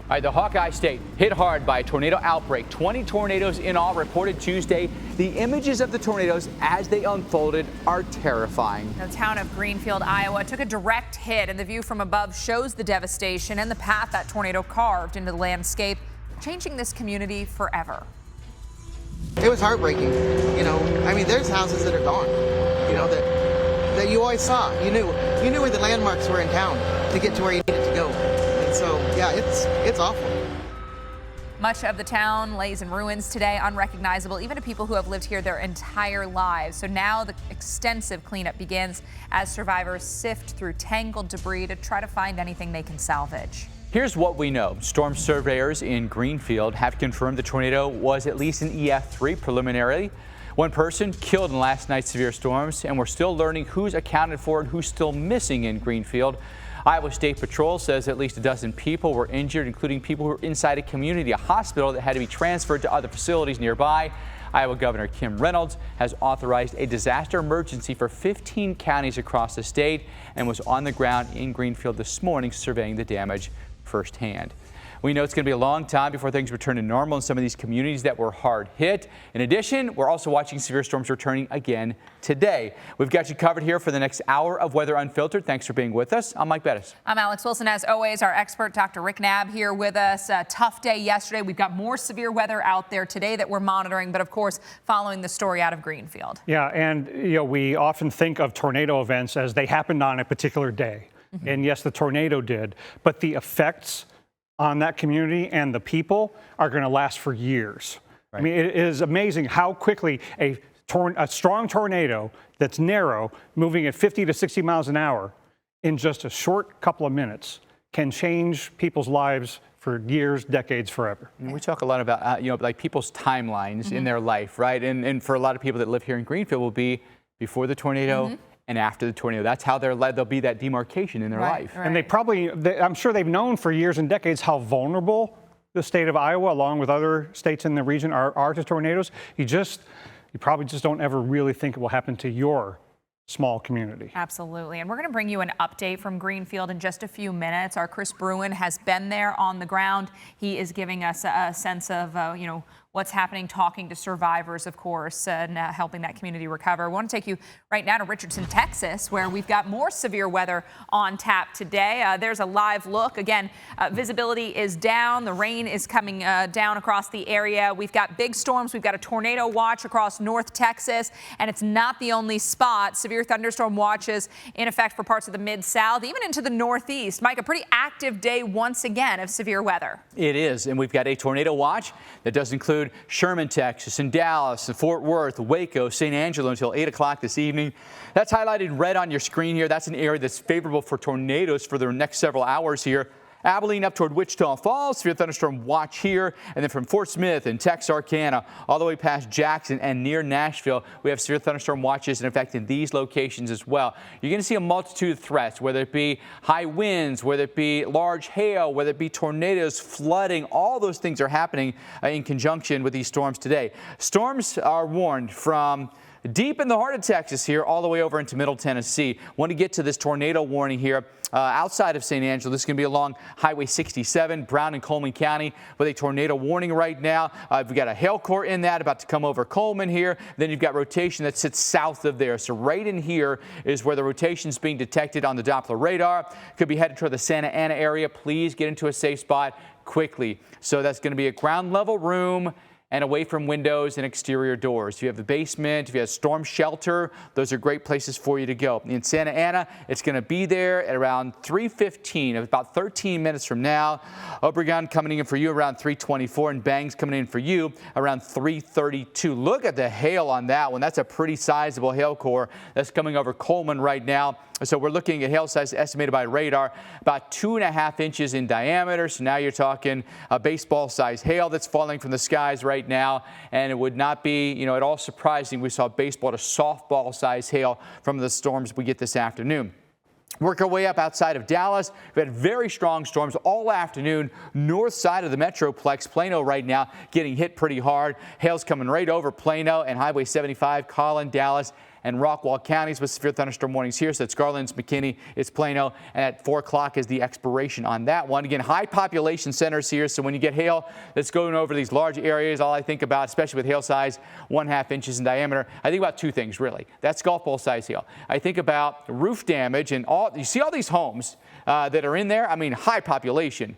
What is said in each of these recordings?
All right, the Hawkeye State hit hard by a tornado outbreak. 20 tornadoes in all reported Tuesday. The images of the tornadoes as they unfolded are terrifying. The town of Greenfield, Iowa took a direct hit, and the view from above shows the devastation and the path that tornado carved into the landscape, changing this community forever. It was heartbreaking. I mean, there's houses that are gone, that you always saw. You knew where the landmarks were in town to get to where you needed to go. And so, yeah, it's awful. Much of the town lays in ruins today, unrecognizable even to people who have lived here their entire lives. So now the extensive cleanup begins as survivors sift through tangled debris to try to find anything they can salvage. Here's what we know. Storm surveyors in Greenfield have confirmed the tornado was at least an EF3 preliminarily. One person killed in last night's severe storms, and we're still learning who's accounted for and who's still missing in Greenfield. Iowa State Patrol says at least a dozen people were injured, including people who were inside a community hospital that had to be transferred to other facilities nearby. Iowa Governor Kim Reynolds has authorized a disaster emergency for 15 counties across the state and was on the ground in Greenfield this morning surveying the damage firsthand. We know it's going to be a long time before things return to normal in some of these communities that were hard hit. In addition, we're also watching severe storms returning again today. We've got you covered here for the next hour of Weather Unfiltered. Thanks for being with us. I'm Mike Bettis. I'm Alex Wilson. As always, our expert, Dr. Rick Knabb, here with us. A tough day yesterday. We've got more severe weather out there today that we're monitoring, but of course, following the story out of Greenfield. Yeah, and we often think of tornado events as they happened on a particular day. Mm-hmm. And yes, the tornado did, but the effects on that community and the people are going to last for years. Right. I mean, it is amazing how quickly a strong tornado that's narrow, moving at 50 to 60 miles an hour in just a short couple of minutes can change people's lives for years, decades, forever. And we talk a lot about, like people's timelines in their life, right? And for a lot of people that live here in Greenfield will be before the tornado and after the tornado. That's how there'll be that demarcation in their life. Right. And I'm sure they've known for years and decades how vulnerable the state of Iowa, along with other states in the region, are to tornadoes. You probably just don't ever really think it will happen to your small community. Absolutely. And we're going to bring you an update from Greenfield in just a few minutes. Our Chris Bruin has been there on the ground. He is giving us a sense of, what's happening, talking to survivors, of course, and helping that community recover. I want to take you right now to Richardson, Texas, where we've got more severe weather on tap today. There's a live look. Again, visibility is down. The rain is coming down across the area. We've got big storms. We've got a tornado watch across North Texas, and it's not the only spot. Severe thunderstorm watches in effect for parts of the Mid-South, even into the Northeast. Mike, a pretty active day once again of severe weather. It is, and we've got a tornado watch that does include Sherman, Texas, and Dallas, and Fort Worth, Waco, St. Angelo until 8 o'clock this evening. That's highlighted in red on your screen here. That's an area that's favorable for tornadoes for the next several hours here. Abilene up toward Wichita Falls, severe thunderstorm watch here. And then from Fort Smith and Texarkana all the way past Jackson and near Nashville, we have severe thunderstorm watches in effect in these locations as well. You're going to see a multitude of threats, whether it be high winds, whether it be large hail, whether it be tornadoes, flooding. All those things are happening in conjunction with these storms today. Storms are warned from deep in the heart of Texas here all the way over into Middle Tennessee. Want to get to this tornado warning here outside of St. Angelo. This is going to be along Highway 67, Brown and Coleman County with a tornado warning right now. We've got a hail core in that about to come over Coleman here. Then you've got rotation that sits south of there. So right in here is where the rotation is being detected on the Doppler radar. Could be headed toward the Santa Ana area. Please get into a safe spot quickly. So that's going to be a ground level room and away from windows and exterior doors. If you have the basement, if you have storm shelter, those are great places for you to go. In Santa Ana, it's going to be there at around 3:15, about 13 minutes from now. Obregon coming in for you around 3:24, and Bangs coming in for you around 3:32. Look at the hail on that one. That's a pretty sizable hail core that's coming over Coleman right now. So we're looking at hail size estimated by radar about 2.5 inches in diameter. So now you're talking a baseball size hail that's falling from the skies right now. And it would not be, at all surprising we saw baseball to softball size hail from the storms we get this afternoon. Work our way up outside of Dallas. We've had very strong storms all afternoon. North side of the Metroplex, Plano right now getting hit pretty hard. Hail's coming right over Plano and Highway 75, Collin, Dallas, and Rockwall counties with severe thunderstorm warnings here. So it's Garland, McKinney, it's Plano, and at 4 o'clock is the expiration on that one. Again, high population centers here, so when you get hail that's going over these large areas, all I think about, especially with hail size 1/2 inches in diameter, I think about 2 things really. That's golf ball size hail. I think about roof damage, and you see all these homes that are in there. I mean, high population.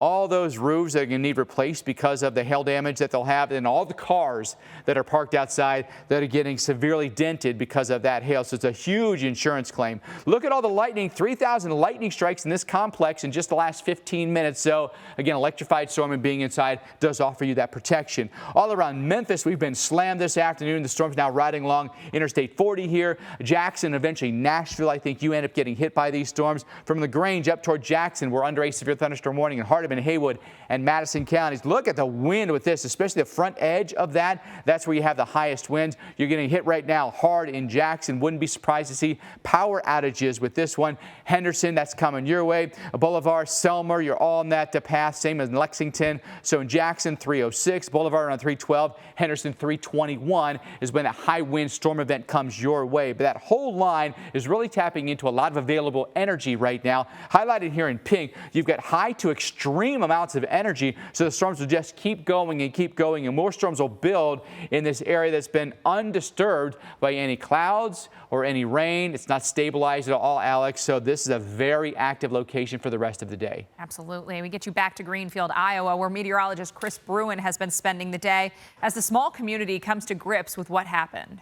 All those roofs that are going to need replaced because of the hail damage that they'll have, and all the cars that are parked outside that are getting severely dented because of that hail. So it's a huge insurance claim. Look at all the lightning, 3,000 lightning strikes in this complex in just the last 15 minutes. So again, electrified storm and being inside does offer you that protection. All around Memphis, we've been slammed this afternoon. The storm's now riding along Interstate 40 here. Jackson, eventually Nashville, I think you end up getting hit by these storms. From LaGrange up toward Jackson, we're under a severe thunderstorm warning in Hardin, Haywood, and Madison counties. Look at the wind with this, especially the front edge of that. That's where you have the highest winds. You're getting hit right now hard in Jackson. Wouldn't be surprised to see power outages with this one. Henderson, that's coming your way. Boulevard, Selmer, you're all on that path, same as Lexington. So in Jackson, 306, Boulevard on 312, Henderson 321 is when a high wind storm event comes your way. But that whole line is really tapping into a lot of available energy right now. Highlighted here in pink, you've got high to extreme amounts of energy, so the storms will just keep going, and more storms will build in this area that's been undisturbed by any clouds or any rain. It's not stabilized at all, Alex, so this is a very active location for the rest of the day. Absolutely. We get you back to Greenfield, Iowa, where meteorologist Chris Bruin has been spending the day as the small community comes to grips with what happened.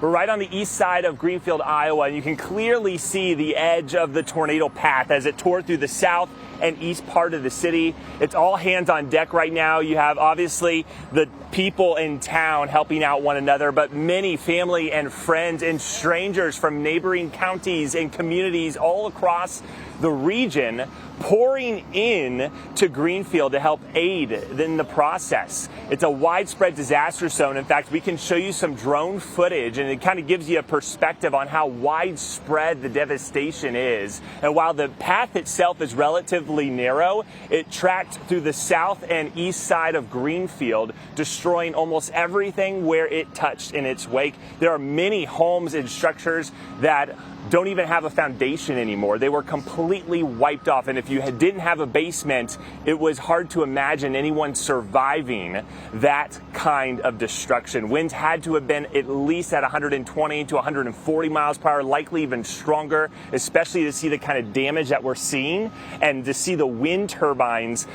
We're right on the east side of Greenfield, Iowa, and you can clearly see the edge of the tornado path as it tore through the south and east part of the city. It's all hands on deck right now. You have obviously the people in town helping out one another, but many family and friends and strangers from neighboring counties and communities all across the region pouring in to Greenfield to help aid in the process. It's a widespread disaster zone. In fact, we can show you some drone footage, and it kind of gives you a perspective on how widespread the devastation is. And while the path itself is relatively narrow, it tracked through the south and east side of Greenfield, destroying almost everything where it touched in its wake. There are many homes and structures that don't even have a foundation anymore. They were completely wiped off. And if you didn't have a basement, it was hard to imagine anyone surviving that kind of destruction. Winds had to have been at least at 120 to 140 miles per hour, likely even stronger, especially to see the kind of damage that we're seeing and to see the wind turbines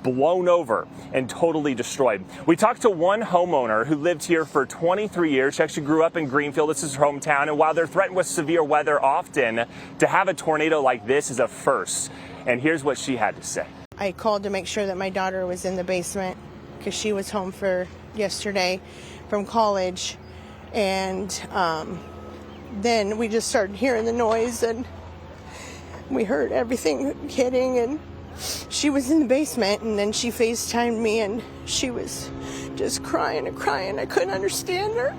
blown over and totally destroyed. We talked to one homeowner who lived here for 23 years. She actually grew up in Greenfield. This is her hometown. And while they're threatened with severe weather often, to have a tornado like this is a first. And here's what she had to say. I called to make sure that my daughter was in the basement because she was home for yesterday from college. And then we just started hearing the noise and we heard everything hitting, and she was in the basement, and then she FaceTimed me and she was just crying and crying. I couldn't understand her.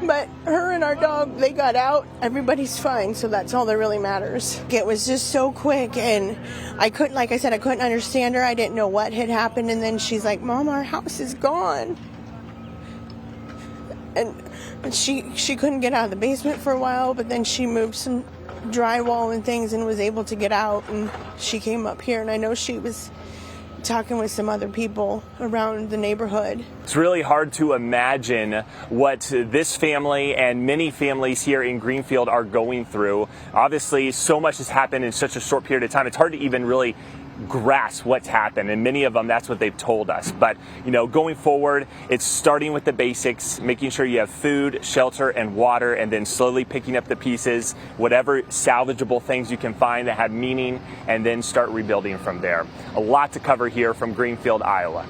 But her and our dog, they got out. Everybody's fine, so that's all that really matters. It was just so quick, and I couldn't, like I said, I couldn't understand her. I didn't know what had happened, and then she's like, "Mom, our house is gone." And she couldn't get out of the basement for a while, but then she moved some drywall and things and was able to get out, and she came up here, and I know she was talking with some other people around the neighborhood. It's really hard to imagine what this family and many families here in Greenfield are going through. Obviously, so much has happened in such a short period of time. It's hard to even really grasp what's happened, and many of them, that's what they've told us. But going forward, it's starting with the basics, making sure you have food, shelter, and water, and then slowly picking up the pieces, whatever salvageable things you can find that have meaning, and then start rebuilding from there. A lot to cover here from Greenfield, Iowa.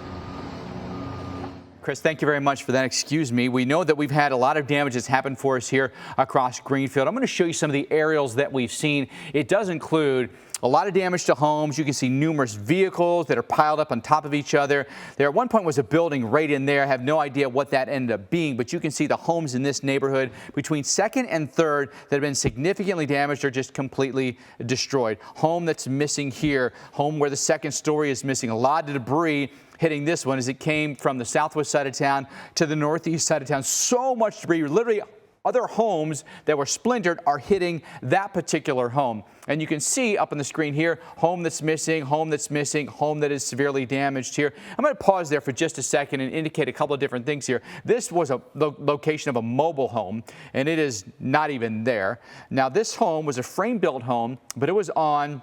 Chris, thank you very much for that. Excuse me. We know that we've had a lot of damage that's happened for us here across Greenfield. I'm going to show you some of the aerials that we've seen. It does include A lot of damage to homes. You can see numerous vehicles that are piled up on top of each other. There at one point was a building right in there. I have no idea what that ended up being, but you can see the homes in this neighborhood between 2nd and 3rd that have been significantly damaged or just completely destroyed. Home that's missing here, home where the 2nd story is missing. A lot of debris hitting this one as it came from the southwest side of town to the northeast side of town. So much debris, literally other homes that were splintered are hitting that particular home. And you can see up on the screen here, home that's missing, home that's missing, home that is severely damaged here. I'm going to pause there for just a second and indicate a couple of different things here. This was the location of a mobile home, and it is not even there. Now, this home was a frame-built home, but it was on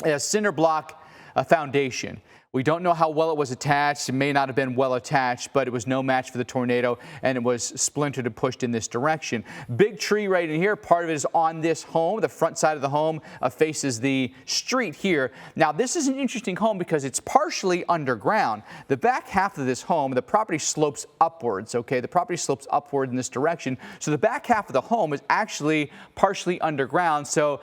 a cinder block foundation. We don't know how well it was attached. It may not have been well attached, but it was no match for the tornado, and it was splintered and pushed in this direction. Big tree right in here. Part of it is on this home. The front side of the home faces the street here. Now, this is an interesting home because it's partially underground. The back half of this home, the property slopes upwards, okay? The property slopes upward in this direction. So the back half of the home is actually partially underground. So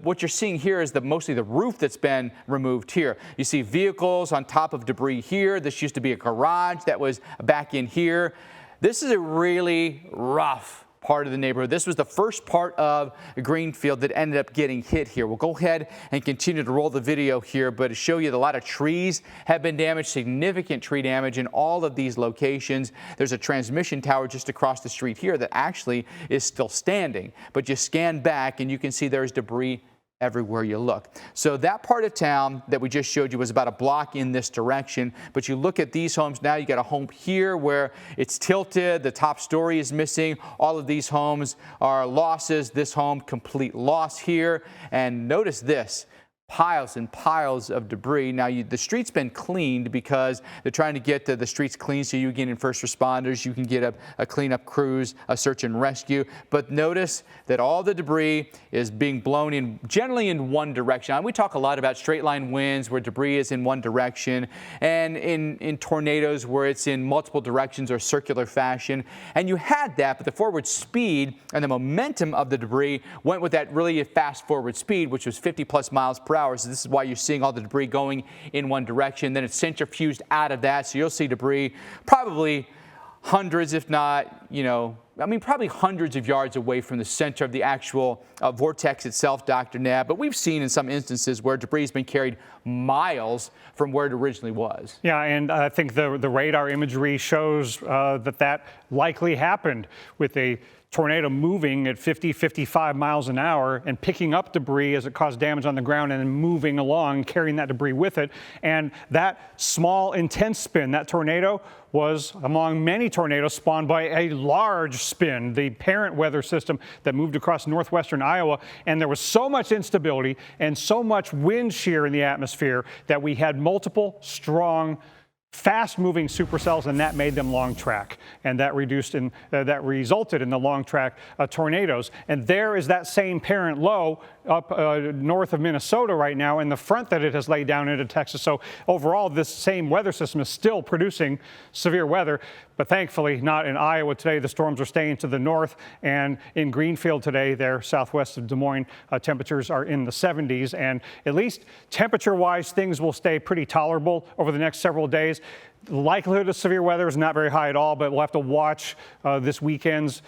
what you're seeing here is mostly the roof that's been removed here. You see vehicles on top of debris here. This used to be a garage that was back in here. This is a really rough part of the neighborhood. This was the first part of Greenfield that ended up getting hit here. We'll go ahead and continue to roll the video here, but to show you that a lot of trees have been damaged, significant tree damage in all of these locations. There's a transmission tower just across the street here that actually is still standing, but you scan back and you can see there's debris everywhere you look. So that part of town that we just showed you was about a block in this direction, but you look at these homes now, you got a home here where it's tilted, the top story is missing. All of these homes are losses. This home, complete loss here. And notice this. Piles and piles of debris. Now, the street's been cleaned because they're trying to get the streets clean so you get in first responders, you can get a cleanup crews, a search and rescue. But notice that all the debris is being blown in generally in one direction. Now, we talk a lot about straight line winds where debris is in one direction, and in tornadoes where it's in multiple directions or circular fashion. And you had that, but the forward speed and the momentum of the debris went with that really fast forward speed, which was 50 plus miles per hour. So this is why you're seeing all the debris going in one direction. Then it's centrifuged out of that. So you'll see debris probably hundreds, if not, probably hundreds of yards away from the center of the actual vortex itself, Dr. Nab. But we've seen in some instances where debris has been carried miles from where it originally was. Yeah, and I think the radar imagery shows that likely happened with a tornado moving at 50, 55 miles an hour and picking up debris as it caused damage on the ground and then moving along, carrying that debris with it. And that small, intense spin, that tornado was among many tornadoes spawned by a large spin, the parent weather system that moved across northwestern Iowa. And there was so much instability and so much wind shear in the atmosphere that we had multiple strong fast-moving supercells, and that made them long track, and that resulted in the long track tornadoes. And there is that same parent low up north of Minnesota right now in the front that it has laid down into Texas. So overall, this same weather system is still producing severe weather, but thankfully not in Iowa today. The storms are staying to the north, and in Greenfield today, there southwest of Des Moines, temperatures are in the 70s, and at least temperature-wise, things will stay pretty tolerable over the next several days. The likelihood of severe weather is not very high at all, but we'll have to watch this weekend's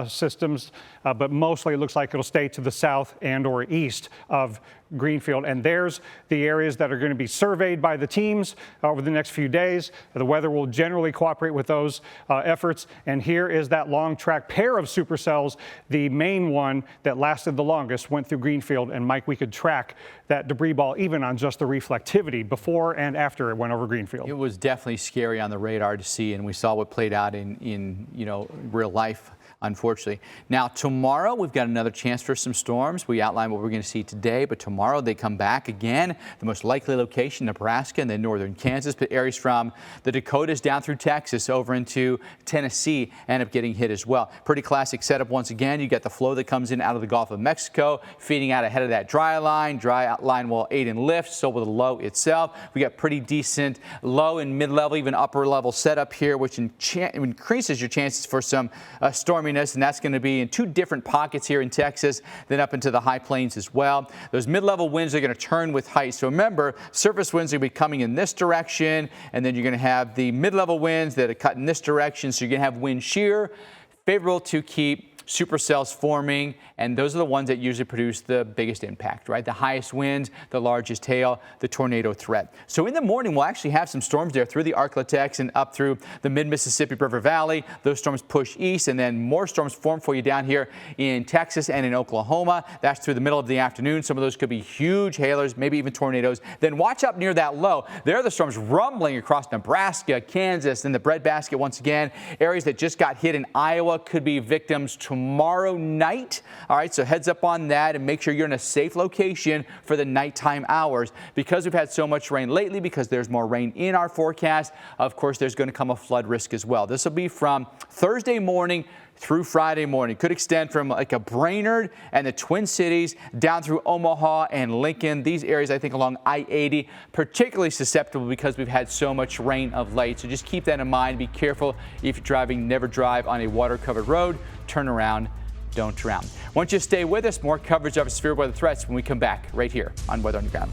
systems. But mostly it looks like it'll stay to the south and or east of Greenfield. And there's the areas that are going to be surveyed by the teams over the next few days. The weather will generally cooperate with those efforts. And here is that long track pair of supercells. The main one that lasted the longest went through Greenfield. And Mike, we could track that debris ball even on just the reflectivity before and after it went over Greenfield. It was definitely scary on the radar to see, and we saw what played out in real life, unfortunately. Now, tomorrow, we've got another chance for some storms. We outlined what we're going to see today, but tomorrow they come back again. The most likely location, Nebraska and then northern Kansas, but areas from the Dakotas down through Texas over into Tennessee end up getting hit as well. Pretty classic setup once again. You got the flow that comes in out of the Gulf of Mexico, feeding out ahead of that dry line. Dry line will aid in lift, so will the low itself. We got pretty decent low and mid-level, even upper level setup here, which increases your chances for some stormy storminess, and that's going to be in 2 different pockets here in Texas, then up into the high plains as well. Those mid-level winds are going to turn with height. So remember, surface winds are going to be coming in this direction, and then you're going to have the mid-level winds that are cut in this direction. So you're going to have wind shear, favorable to keep supercells forming, and those are the ones that usually produce the biggest impact, right? The highest winds, the largest hail, the tornado threat. So in the morning, we'll actually have some storms there through the Arklatex and up through the mid-Mississippi River Valley. Those storms push east, and then more storms form for you down here in Texas and in Oklahoma. That's through the middle of the afternoon. Some of those could be huge hailers, maybe even tornadoes. Then watch up near that low. There are the storms rumbling across Nebraska, Kansas, and the breadbasket once again. Areas that just got hit in Iowa could be victims tomorrow night. All right, so heads up on that and make sure you're in a safe location for the nighttime hours. Because we've had so much rain lately, because there's more rain in our forecast, of course, there's going to come a flood risk as well. This will be from Thursday morning through Friday morning. Could extend from like a Brainerd and the Twin Cities down through Omaha and Lincoln. These areas, I think, along I-80, particularly susceptible because we've had so much rain of late. So just keep that in mind. Be careful if you're driving. Never drive on a water-covered road. Turn around. Don't drown. Once you stay with us, more coverage of severe weather threats when we come back right here on Weather Underground.